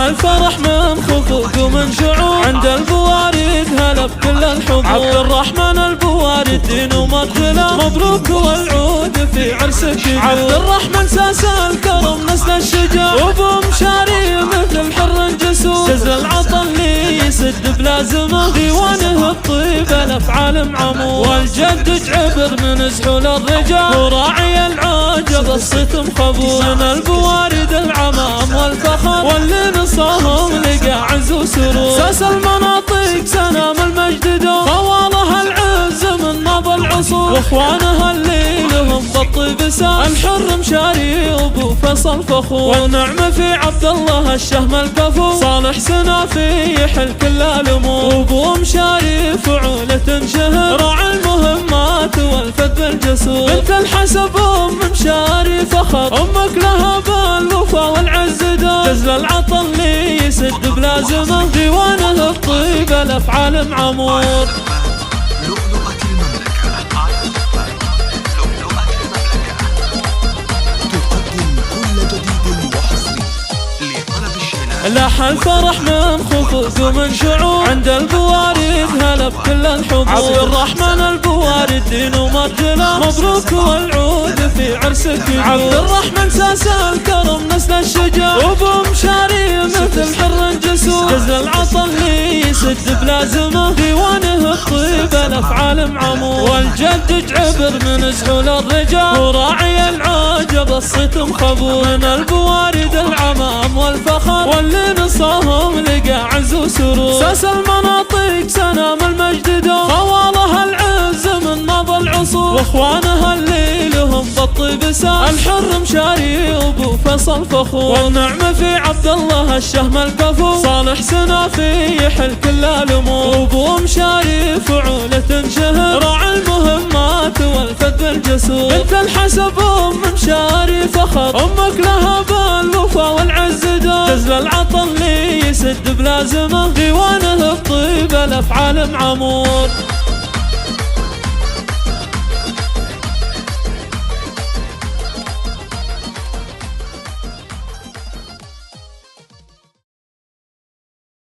لاح الفرح من خفوق ومن شعور، عند البوارد هلا بكل الحضور. عبد الرحمن البوارد دين ومبتلى، مبروك والعود في عرسك. عبد الرحمن ساس الكرم نسل الشجاع، وابو مشاري مثل الحر جسور. جزل العطا اللي يسد بلازمه، ديوانه الطيب الافعال معمور. والجد جعبر من زحول الرجال، وراعي العجب الصيت مخبور. من البوارد العمام والفخر، واللي نصاهم لقى عز وسرور. ساس المناطق سنام المجد دوم، خوالها العز من نبض العصور. واخوانها اللي لهم بالطيب سام، الحر مشاري وابو فيصل فخور. والنعمة في عبد الله الشهم الكفور، صالح سنافي يحل كل الامور. وابو مشاري فعولة شهر، راعي المهمات والفذ الجسور. بنت الحسب ام مشاري فخر، امك لها بالوفا والعز دوم. جزل العطا اللي يسد بلازمه، ديوانه الطيب الافعال معمور. لؤلؤة المملكة، لؤلؤة المملكة تقدم كل جديد وحصري لطلب الشراء. لاح الفرح من خفوق ومن شعور، عند البوارد هلا بكل الحضور. عبد الرحمن البوارد دين ومبتلى، مبروك والعود في عرسك. عبد الرحمن ساس الكرم نسل الشجاع، وابو مشاري مثل الحر جسور. جزل العطا اللي يسد بلازمه، ديوانه الطيب الافعال معمور. والجد جعبر من زحول الرجال، وراعي العجب الصيت مخبور. من البوارد العمام والفخر، واللي نصاهم لقى عز وسرور. ساس المناطق سنام المجد دوم، خوالها العز من مضى العصور. واخوانها اللي لهم بالطيب سام، الحر مشاري وابو فيصل فخور. والنعمة في عبد الله الشهم الكفور، صالح سنافي يحل كل الامور. وابو مشاري فعولة شهر، راعي المهمات والفذ الجسور. بنت الحسب ام مشاري فخر، امك لها بالوفا والعز دوم. جزل العطا اللي يسد بلازمه، ديوانه الطيب الافعال معمور.